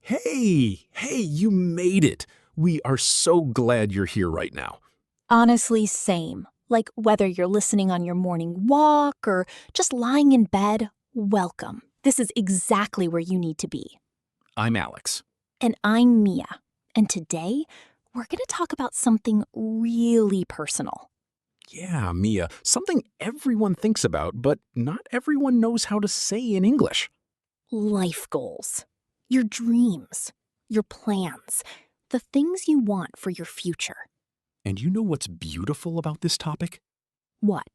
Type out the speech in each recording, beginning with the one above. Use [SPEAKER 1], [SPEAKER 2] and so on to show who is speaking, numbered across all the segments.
[SPEAKER 1] Hey, you made it. We are so glad you're here right now.
[SPEAKER 2] Honestly, same. Like whether you're listening on your morning walk or just lying in bed, welcome. This is exactly where you need to be.
[SPEAKER 1] I'm Alex.
[SPEAKER 2] And I'm Mia. And today, we're going to talk about something really personal.
[SPEAKER 1] Yeah, Mia, something everyone thinks about, but not everyone knows how to say in English.
[SPEAKER 2] Life goals. Your dreams. Your plans. The things you want for your future.
[SPEAKER 1] And you know what's beautiful about this topic?
[SPEAKER 2] What?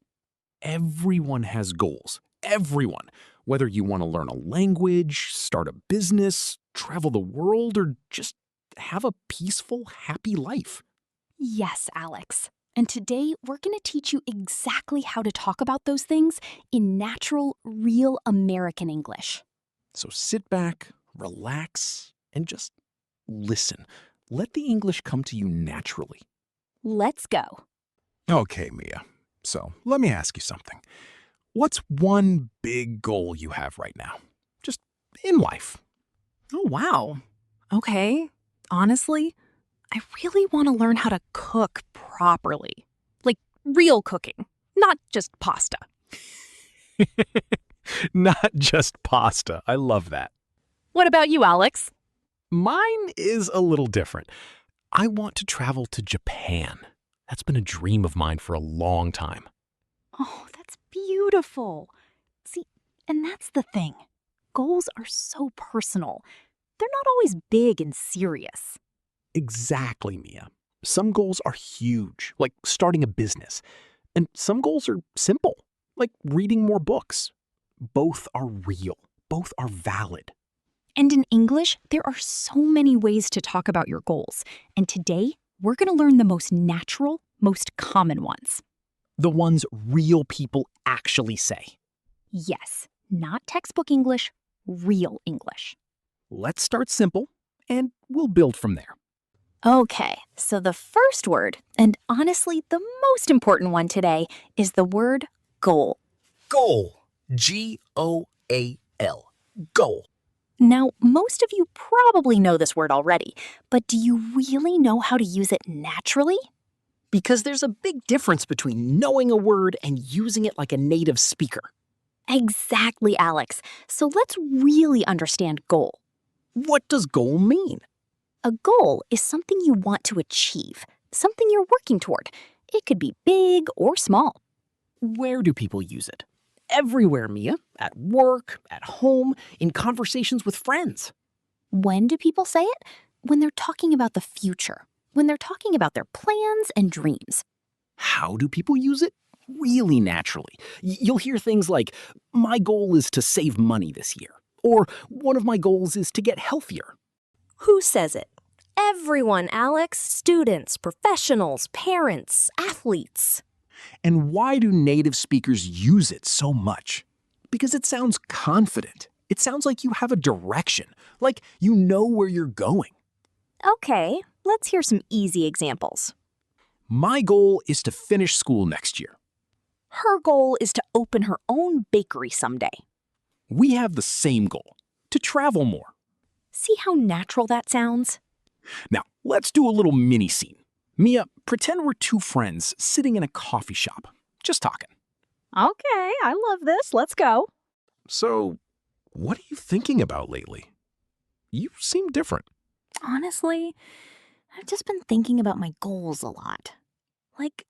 [SPEAKER 1] Everyone has goals. Everyone. Whether you want to learn a language, start a business, travel the world, or just have a peaceful, happy life.
[SPEAKER 2] Yes, Alex. And today, we're going to teach you exactly how to talk about those things in natural, real American English.
[SPEAKER 1] So sit back, relax, and just listen. Let the English come to you naturally.
[SPEAKER 2] Let's go.
[SPEAKER 1] Okay, Mia. So let me ask you something. What's one big goal you have right now? Just in life.
[SPEAKER 3] Oh, wow. Okay. Honestly, I really want to learn how to cook properly. Like real cooking, not just pasta.
[SPEAKER 1] Not just pasta. I love that.
[SPEAKER 3] What about you, Alex?
[SPEAKER 1] Mine is a little different. I want to travel to Japan. That's been a dream of mine for a long time.
[SPEAKER 3] Oh, that's beautiful. See, and that's the thing. Goals are so personal. They're not always big and serious.
[SPEAKER 1] Exactly, Mia. Some goals are huge, like starting a business. And some goals are simple, like reading more books. Both are real. Both are valid.
[SPEAKER 2] And in English, there are so many ways to talk about your goals. And today, we're going to learn the most natural, most common ones.
[SPEAKER 1] The ones real people actually say.
[SPEAKER 2] Yes, not textbook English, real English.
[SPEAKER 1] Let's start simple, and we'll build from there.
[SPEAKER 2] Okay, so the first word, and honestly the most important one today, is the word goal.
[SPEAKER 1] Goal. G-O-A-L. Goal.
[SPEAKER 2] Now, most of you probably know this word already, but do you really know how to use it naturally?
[SPEAKER 4] Because there's a big difference between knowing a word and using it like a native speaker.
[SPEAKER 2] Exactly, Alex. So let's really understand goal.
[SPEAKER 4] What does goal mean?
[SPEAKER 2] A goal is something you want to achieve, something you're working toward. It could be big or small.
[SPEAKER 4] Where do people use it? Everywhere, Mia. At work, at home, in conversations with friends.
[SPEAKER 2] When do people say it? When they're talking about the future, when they're talking about their plans and dreams.
[SPEAKER 4] How do people use it? Really naturally. You'll hear things like, my goal is to save money this year. Or one of my goals is to get healthier.
[SPEAKER 5] Who says it? Everyone, Alex. Students, professionals, parents, athletes.
[SPEAKER 1] And why do native speakers use it so much? Because it sounds confident. It sounds like you have a direction, like you know where you're going.
[SPEAKER 5] Okay, let's hear some easy examples.
[SPEAKER 1] My goal is to finish school next year.
[SPEAKER 5] Her goal is to open her own bakery someday.
[SPEAKER 1] We have the same goal, to travel more.
[SPEAKER 5] See how natural that sounds?
[SPEAKER 1] Now, let's do a little mini scene. Mia, pretend we're two friends sitting in a coffee shop, just talking.
[SPEAKER 3] Okay, I love this. Let's go.
[SPEAKER 1] So, what are you thinking about lately? You seem different.
[SPEAKER 2] Honestly, I've just been thinking about my goals a lot. Like,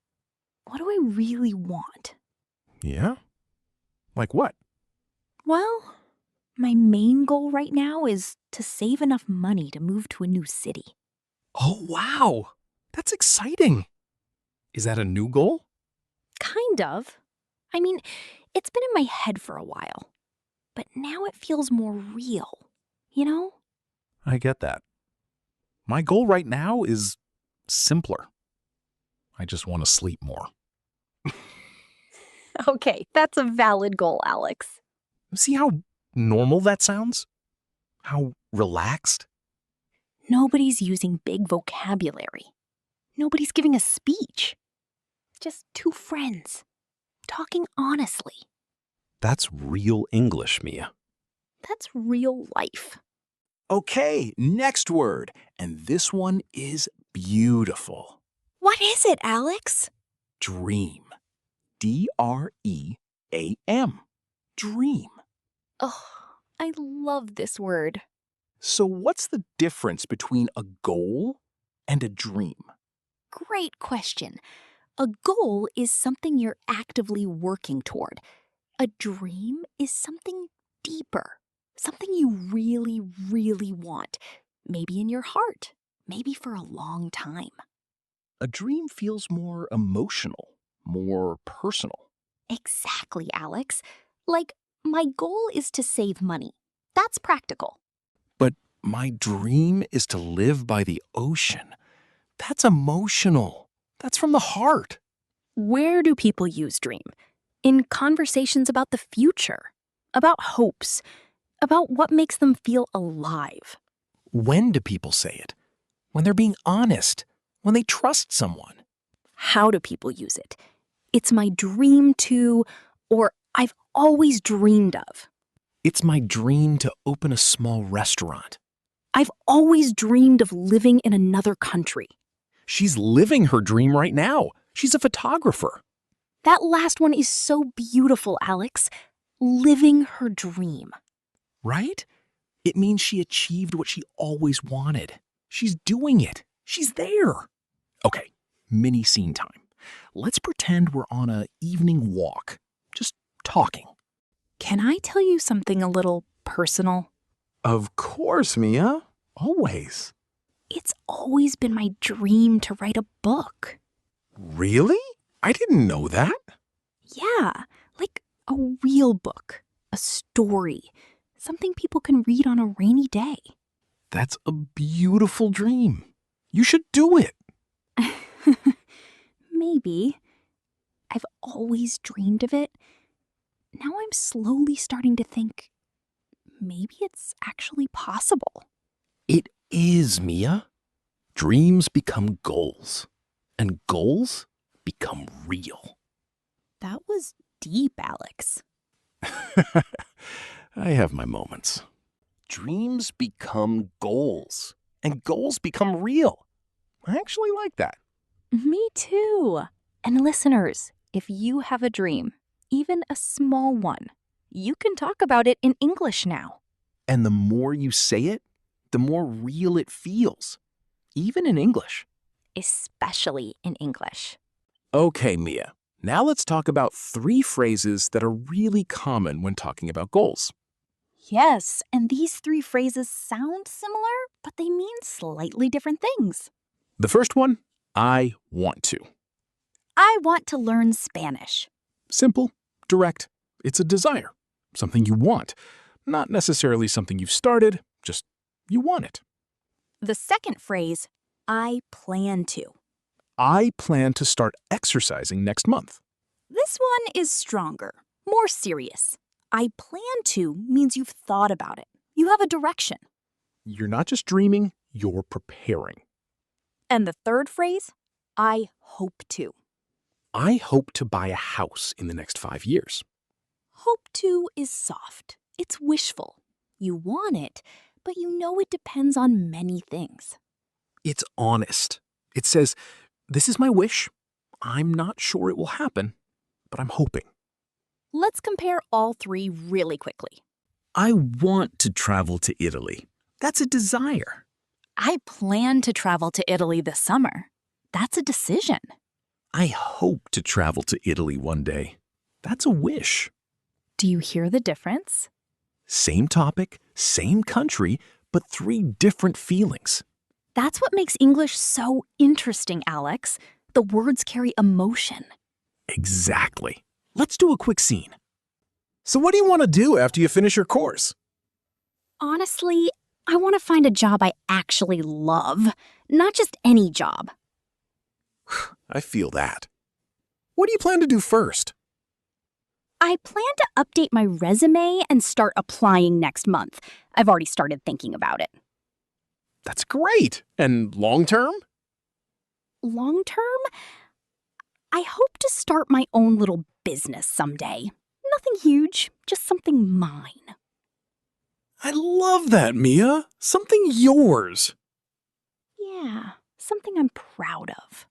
[SPEAKER 2] what do I really want?
[SPEAKER 1] Yeah? Like what?
[SPEAKER 2] Well, my main goal right now is to save enough money to move to a new city.
[SPEAKER 1] Oh, wow! That's exciting! Is that a new goal?
[SPEAKER 2] Kind of. I mean, it's been in my head for a while. But now it feels more real, you know?
[SPEAKER 1] I get that. My goal right now is simpler. I just want to sleep more.
[SPEAKER 5] Okay, that's a valid goal, Alex.
[SPEAKER 1] See how normal that sounds? How relaxed?
[SPEAKER 2] Nobody's using big vocabulary. Nobody's giving a speech. Just two friends, talking honestly.
[SPEAKER 1] That's real English, Mia.
[SPEAKER 2] That's real life.
[SPEAKER 4] Okay, next word. And this one is beautiful.
[SPEAKER 2] What is it, Alex?
[SPEAKER 4] Dream. D-R-E-A-M. Dream.
[SPEAKER 2] Oh, I love this word.
[SPEAKER 4] So what's the difference between a goal and a dream?
[SPEAKER 5] Great question. A goal is something you're actively working toward. A dream is something deeper, something you really, really want. Maybe in your heart, maybe for a long time.
[SPEAKER 4] A dream feels more emotional, more personal.
[SPEAKER 5] Exactly, Alex. Like, my goal is to save money. That's practical.
[SPEAKER 4] But my dream is to live by the ocean. That's emotional. That's from the heart.
[SPEAKER 3] Where do people use dream? In conversations about the future, about hopes, about what makes them feel alive.
[SPEAKER 4] When do people say it? When they're being honest, when they trust someone.
[SPEAKER 3] How do people use it? It's my dream to, or I've always dreamed of.
[SPEAKER 4] It's my dream to open a small restaurant.
[SPEAKER 3] I've always dreamed of living in another country.
[SPEAKER 4] She's living her dream right now. She's a photographer.
[SPEAKER 3] That last one is so beautiful, Alex. Living her dream.
[SPEAKER 4] Right? It means she achieved what she always wanted. She's doing it. She's there. Okay, mini scene time. Let's pretend we're on an evening walk, just talking.
[SPEAKER 3] Can I tell you something a little personal?
[SPEAKER 1] Of course, Mia. Always.
[SPEAKER 3] It's always been my dream to write a book.
[SPEAKER 1] Really? I didn't know that.
[SPEAKER 3] Yeah, like a real book, a story, something people can read on a rainy day.
[SPEAKER 1] That's a beautiful dream. You should do it.
[SPEAKER 3] Maybe. I've always dreamed of it. Now I'm slowly starting to think maybe it's actually possible.
[SPEAKER 4] It is, Mia. Dreams become goals, and goals become real.
[SPEAKER 5] That was deep, Alex.
[SPEAKER 4] I have my moments. Dreams become goals, and goals become real. I actually like that.
[SPEAKER 5] Me too. And listeners, if you have a dream, even a small one, you can talk about it in English now.
[SPEAKER 4] And the more you say it, the more real it feels, even in English.
[SPEAKER 5] Especially in English.
[SPEAKER 4] Okay, Mia. Now let's talk about 3 phrases that are really common when talking about goals.
[SPEAKER 5] Yes, and these 3 phrases sound similar, but they mean slightly different things.
[SPEAKER 4] The first one, I want to.
[SPEAKER 5] I want to learn Spanish.
[SPEAKER 1] Simple, direct. It's a desire, something you want. Not necessarily something you've started, just you want it.
[SPEAKER 5] The second phrase, I plan to.
[SPEAKER 1] I plan to start exercising next month.
[SPEAKER 5] This one is stronger, more serious. I plan to means you've thought about it. You have a direction.
[SPEAKER 1] You're not just dreaming, you're preparing.
[SPEAKER 5] And the third phrase, I hope to.
[SPEAKER 1] I hope to buy a house in the next 5 years.
[SPEAKER 5] Hope to is soft. It's wishful. You want it, but you know it depends on many things.
[SPEAKER 1] It's honest. It says, this is my wish. I'm not sure it will happen, but I'm hoping.
[SPEAKER 5] Let's compare all 3 really quickly.
[SPEAKER 4] I want to travel to Italy. That's a desire.
[SPEAKER 5] I plan to travel to Italy this summer. That's a decision.
[SPEAKER 4] I hope to travel to Italy one day. That's a wish.
[SPEAKER 5] Do you hear the difference?
[SPEAKER 4] Same topic, same country, but 3 different feelings.
[SPEAKER 5] That's what makes English so interesting, Alex. The words carry emotion.
[SPEAKER 4] Exactly. Let's do a quick scene.
[SPEAKER 1] So what do you want to do after you finish your course?
[SPEAKER 5] Honestly, I want to find a job I actually love, not just any job.
[SPEAKER 1] I feel that. What do you plan to do first?
[SPEAKER 5] I plan to update my resume and start applying next month. I've already started thinking about it.
[SPEAKER 1] That's great. And long term?
[SPEAKER 5] Long term, I hope to start my own little business someday. Nothing huge, just something mine.
[SPEAKER 4] I love that, Mia. Something yours.
[SPEAKER 2] Yeah, something I'm proud of.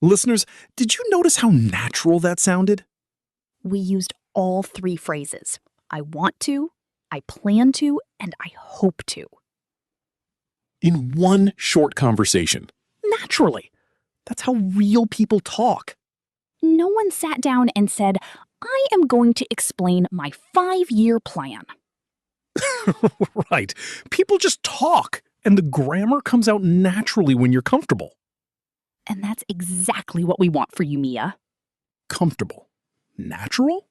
[SPEAKER 4] Listeners, did you notice how natural that sounded?
[SPEAKER 3] We used all three phrases. I want to, I plan to, and I hope to.
[SPEAKER 4] In one short conversation. Naturally. That's how real people talk.
[SPEAKER 3] No one sat down and said, I am going to explain my 5-year plan.
[SPEAKER 4] Right. People just talk, and the grammar comes out naturally when you're comfortable.
[SPEAKER 3] And that's exactly what we want for you, Mia.
[SPEAKER 4] Comfortable. Natural.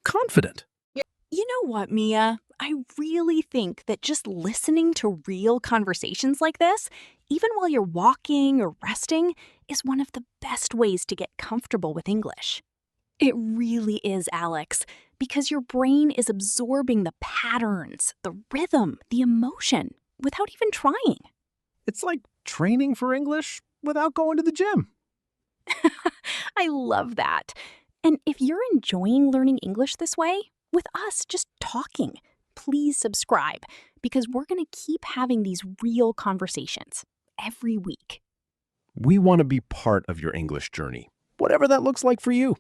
[SPEAKER 4] Confident.
[SPEAKER 2] You know what, Mia? I really think that just listening to real conversations like this, even while you're walking or resting, is one of the best ways to get comfortable with English. It really is, Alex, because your brain is absorbing the patterns, the rhythm, the emotion, without even trying.
[SPEAKER 1] It's like training for English without going to the gym.
[SPEAKER 2] I love that. And if you're enjoying learning English this way, with us just talking, please subscribe because we're going to keep having these real conversations every week.
[SPEAKER 1] We want to be part of your English journey, whatever that looks like for you.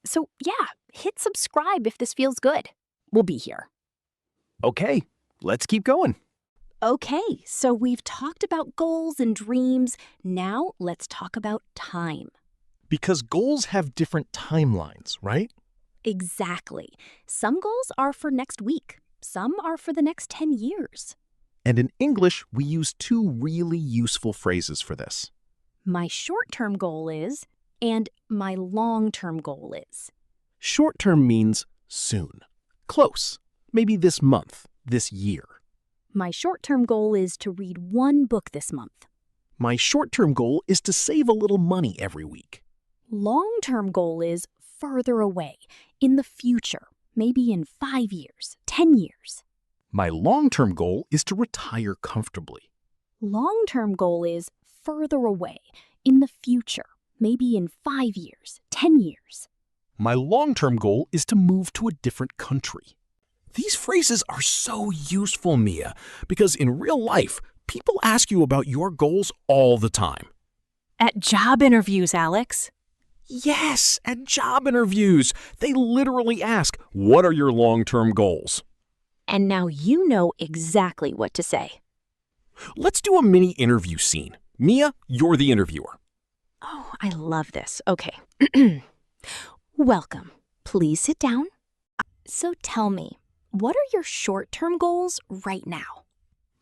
[SPEAKER 2] So yeah, hit subscribe if this feels good. We'll be here.
[SPEAKER 1] Okay, let's keep going.
[SPEAKER 2] Okay, so we've talked about goals and dreams. Now let's talk about time.
[SPEAKER 6] Because goals have different timelines, right?
[SPEAKER 2] Exactly. Some goals are for next week. Some are for the next 10 years.
[SPEAKER 6] And in English, we use two really useful phrases for this.
[SPEAKER 2] My short-term goal is, and my long-term goal is.
[SPEAKER 1] Short term means soon, close, maybe this month, this year.
[SPEAKER 2] My short-term goal is to read one book this month.
[SPEAKER 1] My short term goal is to save a little money every week.
[SPEAKER 2] Long-term goal is further away, in the future, maybe in 5 years, 10 years.
[SPEAKER 1] My long term goal is to retire comfortably.
[SPEAKER 2] Long-term goal is further away, in the future, maybe in 5 years, 10 years.
[SPEAKER 1] My long term goal is to move to a different country. These phrases are so useful, Mia, because in real life, people ask you about your goals all the time.
[SPEAKER 2] At job interviews, Alex.
[SPEAKER 1] Yes, at job interviews, they literally ask, "What are your long-term goals?"
[SPEAKER 2] And now you know exactly what to say.
[SPEAKER 1] Let's do a mini interview scene. Mia, you're the interviewer.
[SPEAKER 2] Oh, I love this. Okay. Welcome. Please sit down. So tell me, what are your short-term goals right now?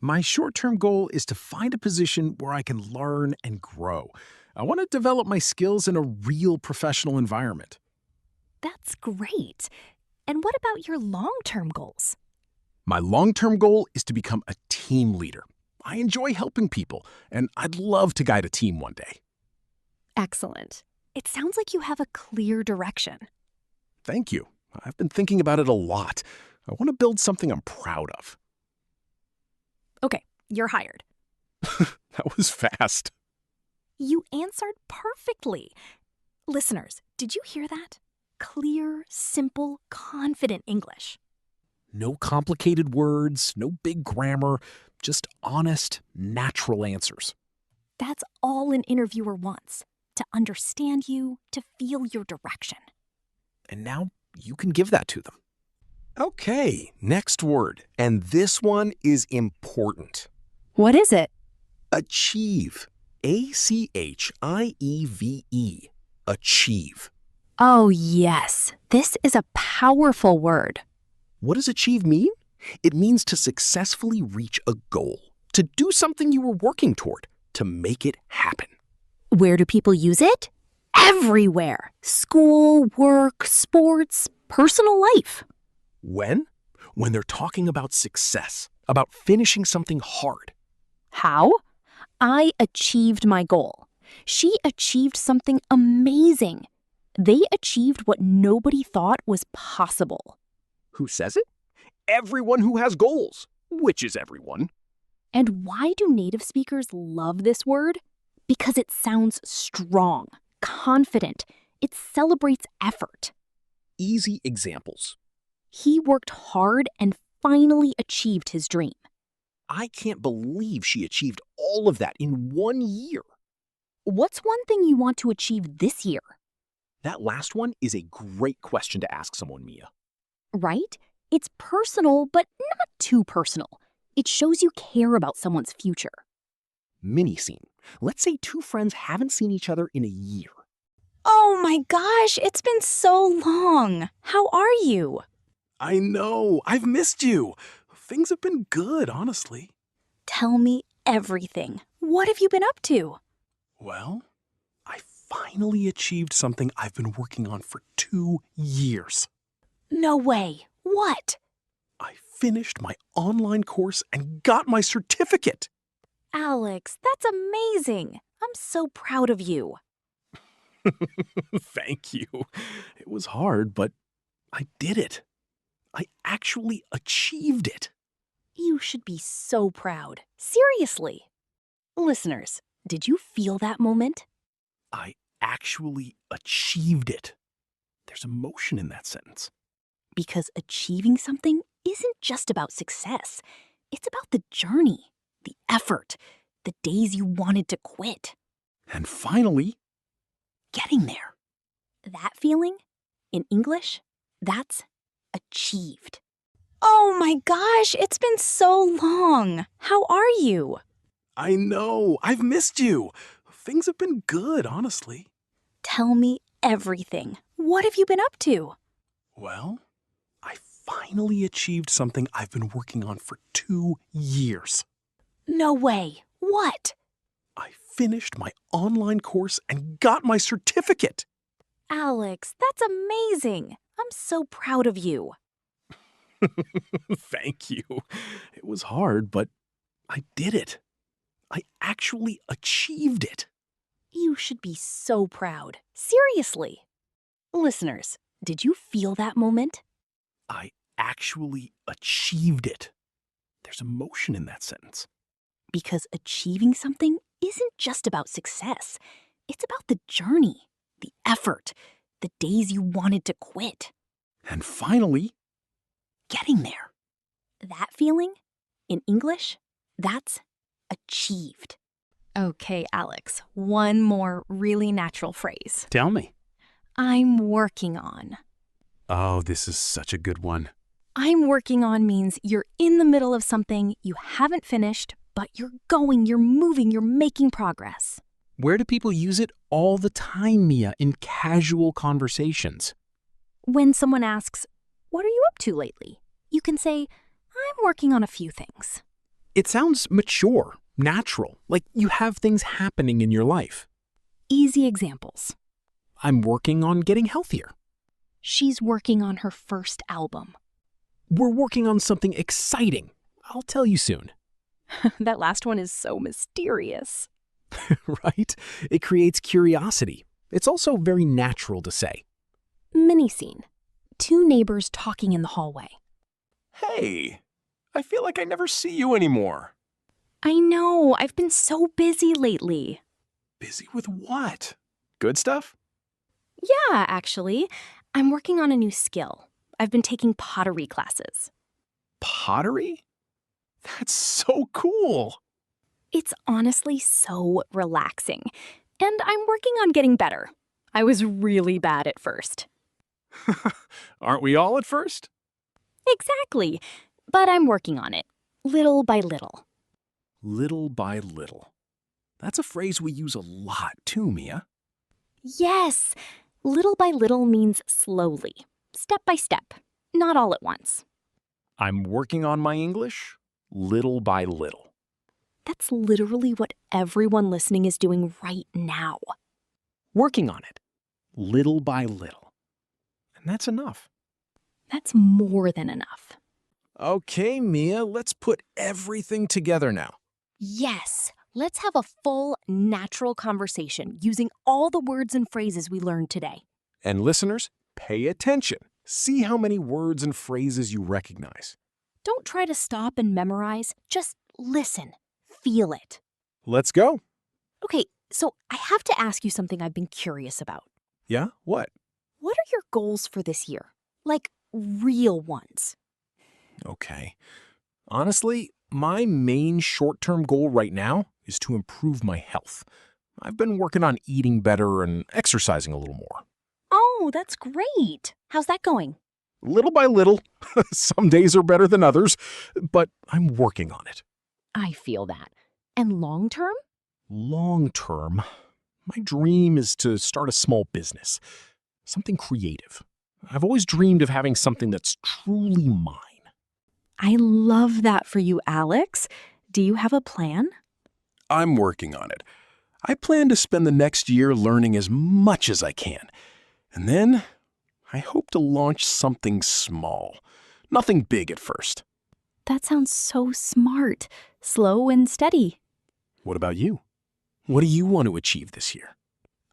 [SPEAKER 1] My short-term goal is to find a position where I can learn and grow. I want to develop my skills in a real professional environment.
[SPEAKER 2] That's great. And what about your long-term goals?
[SPEAKER 1] My long-term goal is to become a team leader. I enjoy helping people, and I'd love to guide a team one day.
[SPEAKER 2] Excellent. It sounds like you have a clear direction.
[SPEAKER 1] Thank you. I've been thinking about it a lot. I want to build something I'm proud of.
[SPEAKER 2] Okay, you're hired.
[SPEAKER 1] That was fast.
[SPEAKER 2] You answered perfectly. Listeners, did you hear that? Clear, simple, confident English.
[SPEAKER 1] No complicated words, no big grammar, just honest, natural answers.
[SPEAKER 2] That's all an interviewer wants, to understand you, to feel your direction.
[SPEAKER 1] And now you can give that to them. Okay, next word. And this one is important.
[SPEAKER 2] What is it?
[SPEAKER 1] Achieve. A-C-H-I-E-V-E. Achieve.
[SPEAKER 2] Oh, yes. This is a powerful word.
[SPEAKER 1] What does achieve mean? It means to successfully reach a goal, to do something you were working toward, to make it happen.
[SPEAKER 2] Where do people use it? Everywhere. School, work, sports, personal life.
[SPEAKER 1] When? When they're talking about success, about finishing something hard.
[SPEAKER 2] How? I achieved my goal. She achieved something amazing. They achieved what nobody thought was possible.
[SPEAKER 1] Who says it? Everyone who has goals, which is everyone.
[SPEAKER 2] And why do native speakers love this word? Because it sounds strong, confident. It celebrates effort.
[SPEAKER 1] Easy examples.
[SPEAKER 2] He worked hard and
[SPEAKER 5] finally achieved his dream.
[SPEAKER 4] I can't believe she achieved all of that in 1 year.
[SPEAKER 5] What's one thing you want to achieve this year?
[SPEAKER 4] That last one is a great question to ask someone, Mia.
[SPEAKER 5] Right? It's personal, but not too personal. It shows you care about someone's future.
[SPEAKER 4] Mini scene. Let's say two friends haven't seen each other in a year.
[SPEAKER 2] Oh my gosh, it's been so long. How are you?
[SPEAKER 1] I know. I've missed you. Things have been good, honestly.
[SPEAKER 2] Tell me everything. What have you been up to?
[SPEAKER 1] Well, I finally achieved something I've been working on for 2 years.
[SPEAKER 2] No way. What?
[SPEAKER 1] I finished my online course and got my certificate.
[SPEAKER 2] Alex, that's amazing. I'm so proud of you.
[SPEAKER 1] Thank you. It was hard, but I did it. I actually achieved it.
[SPEAKER 2] You should be so proud. Seriously. Listeners, did you feel that moment?
[SPEAKER 1] I actually achieved it. There's emotion in that sentence.
[SPEAKER 2] Because achieving something isn't just about success. It's about the journey, the effort, the days you wanted to quit.
[SPEAKER 1] And finally,
[SPEAKER 2] Getting there. That feeling, in English, that's achieved. Oh my gosh, it's been so long. How are you?
[SPEAKER 1] I know. I've missed you. Things have been good, honestly.
[SPEAKER 2] Tell me everything. What have you been up to?
[SPEAKER 1] Well, I finally achieved something I've been working on for 2 years.
[SPEAKER 2] No way. What?
[SPEAKER 1] I finished my online course and got my certificate.
[SPEAKER 2] Alex, that's amazing. I'm so proud of you.
[SPEAKER 1] Thank you. It was hard, but I did it. I actually achieved it.
[SPEAKER 2] You should be so proud. Seriously. Listeners, did you feel that moment?
[SPEAKER 1] I actually achieved it. There's emotion in that sentence.
[SPEAKER 2] Because achieving something isn't just about success. It's about the journey, the effort, the days you wanted to quit.
[SPEAKER 1] And finally,
[SPEAKER 2] Getting there. That feeling, in English, that's achieved.
[SPEAKER 3] Okay, Alex, one more really natural phrase.
[SPEAKER 1] tell me.
[SPEAKER 3] I'm working on.
[SPEAKER 1] Oh, this is such a good one.
[SPEAKER 3] I'm working on means you're in the middle of something, you haven't finished, but you're going, you're moving, you're making progress.
[SPEAKER 4] Where do people use it all the time, Mia, in casual conversations?
[SPEAKER 3] When someone asks, "What are you up to lately?" you can say, "I'm working on a few things."
[SPEAKER 4] It sounds mature, natural, like you have things happening in your life.
[SPEAKER 3] Easy examples.
[SPEAKER 4] I'm working on getting healthier.
[SPEAKER 3] She's working on her first album.
[SPEAKER 4] We're working on something exciting. I'll tell you soon.
[SPEAKER 3] That last one is so mysterious.
[SPEAKER 4] Right? It creates curiosity. It's also very natural to say.
[SPEAKER 3] Mini scene. Two neighbors talking in the hallway.
[SPEAKER 7] Hey, I feel like I never see you anymore.
[SPEAKER 3] I know, I've been so busy lately.
[SPEAKER 1] Busy with what?
[SPEAKER 7] Good stuff?
[SPEAKER 3] Yeah, actually. I'm working on a new skill. I've been taking pottery classes.
[SPEAKER 7] Pottery? That's so cool.
[SPEAKER 3] It's honestly so relaxing. And I'm working on getting better. I was really bad at first.
[SPEAKER 7] Aren't we all at first?
[SPEAKER 3] Exactly. But I'm working on it, little by little.
[SPEAKER 1] Little by little. That's a phrase we use a lot too, Mia.
[SPEAKER 3] Yes, little by little means slowly, step by step, not all at once.
[SPEAKER 7] I'm working on my English little by little.
[SPEAKER 3] That's literally what everyone listening is doing right now.
[SPEAKER 4] Working on it, little by little.
[SPEAKER 7] And that's enough.
[SPEAKER 3] That's more than enough.
[SPEAKER 7] Okay, Mia, let's put everything together now.
[SPEAKER 2] Yes, let's have a full, natural conversation using all the words and phrases we learned today.
[SPEAKER 7] And listeners, pay attention. See how many words and phrases you recognize.
[SPEAKER 2] Don't try to stop and memorize, just listen, feel it.
[SPEAKER 7] Let's go.
[SPEAKER 2] Okay, so I have to ask you something I've been curious about.
[SPEAKER 7] Yeah? What?
[SPEAKER 2] What are your goals for this year? Like, real ones.
[SPEAKER 4] Okay. Honestly, my main short-term goal right now is to improve my health. I've been working on eating better and exercising a little more.
[SPEAKER 2] Oh, that's great. How's that going?
[SPEAKER 4] Little by little. Some days are better than others, but I'm working on it.
[SPEAKER 2] I feel that. And long term?
[SPEAKER 4] Long term, my dream is to start a small business, something creative. I've always dreamed of having something that's truly mine.
[SPEAKER 2] I love that for you, Alex. Do you have a plan?
[SPEAKER 4] I'm working on it. I plan to spend the next year learning as much as I can. And then I hope to launch something small. Nothing big at first.
[SPEAKER 2] That sounds so smart. Slow and steady.
[SPEAKER 4] What about you? What do you want to achieve this year?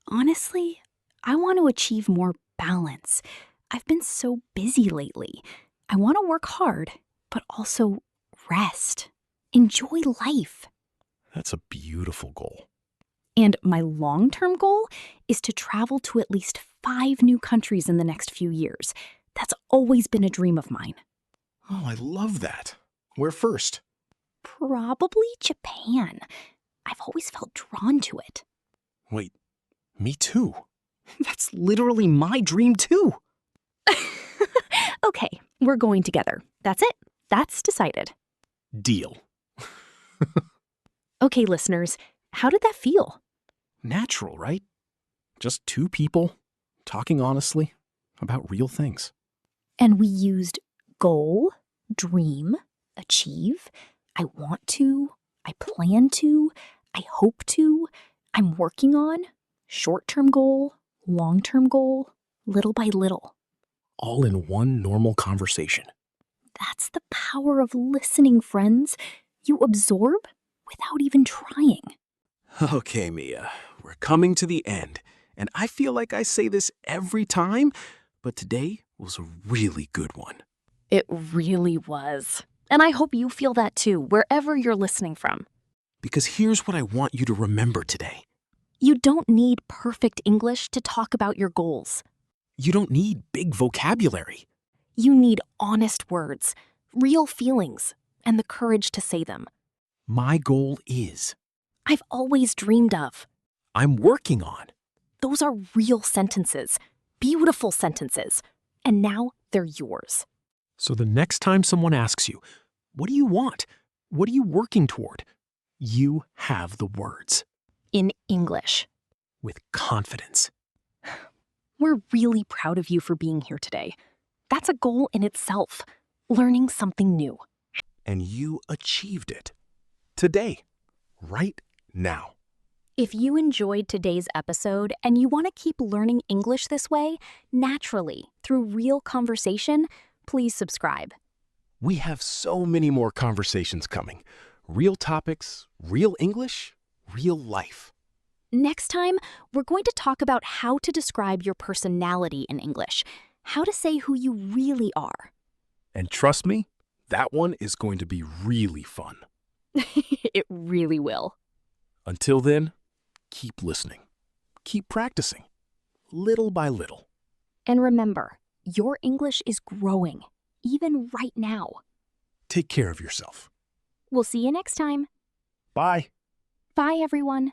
[SPEAKER 2] Honestly, I want to achieve more balance. I've been so busy lately. I want to work hard, but also rest. Enjoy life.
[SPEAKER 4] That's a beautiful goal.
[SPEAKER 2] And my long-term goal is to travel to at least 5 new countries in the next few years. That's always been a dream of mine.
[SPEAKER 4] Oh, I love that. Where first?
[SPEAKER 2] Probably Japan. I've always felt drawn to it.
[SPEAKER 4] Wait, me too. That's literally my dream too.
[SPEAKER 2] Okay, we're going together. That's it. That's decided.
[SPEAKER 4] Deal.
[SPEAKER 2] Okay, listeners, how did that feel?
[SPEAKER 4] Natural, right? Just two people talking honestly about real things.
[SPEAKER 2] And we used goal, dream, achieve, I want to, I plan to, I hope to, I'm working on, short-term goal, long-term goal, little by little.
[SPEAKER 4] All in one normal conversation.
[SPEAKER 2] That's the power of listening, friends. You absorb without even trying.
[SPEAKER 4] Okay, Mia, we're coming to the end, and I feel like I say this every time, but today was a really good one.
[SPEAKER 3] It really was. And I hope you feel that too, wherever you're listening from.
[SPEAKER 4] Because here's what I want you to remember today.
[SPEAKER 2] You don't need perfect English to talk about your goals.
[SPEAKER 4] You don't need big vocabulary.
[SPEAKER 2] You need honest words, real feelings, and the courage to say them.
[SPEAKER 4] My goal is.
[SPEAKER 2] I've always dreamed of.
[SPEAKER 4] I'm working on.
[SPEAKER 2] Those are real sentences, beautiful sentences, and now they're yours.
[SPEAKER 1] So the next time someone asks you, what do you want? What are you working toward? You have the words.
[SPEAKER 2] In English.
[SPEAKER 1] With confidence.
[SPEAKER 2] We're really proud of you for being here today. That's a goal in itself, learning something new.
[SPEAKER 4] And you achieved it. Today. Right now.
[SPEAKER 2] If you enjoyed today's episode and you want to keep learning English this way, naturally, through real conversation, please subscribe.
[SPEAKER 4] We have so many more conversations coming. Real topics, real English, real life.
[SPEAKER 2] Next time, we're going to talk about how to describe your personality in English, how to say who you really are.
[SPEAKER 4] And trust me, that one is going to be really fun.
[SPEAKER 2] It really will.
[SPEAKER 4] Until then, keep listening. Keep practicing. Little by little.
[SPEAKER 2] And remember, your English is growing, even right now.
[SPEAKER 4] Take care of yourself.
[SPEAKER 2] We'll see you next time.
[SPEAKER 4] Bye.
[SPEAKER 2] Bye, everyone.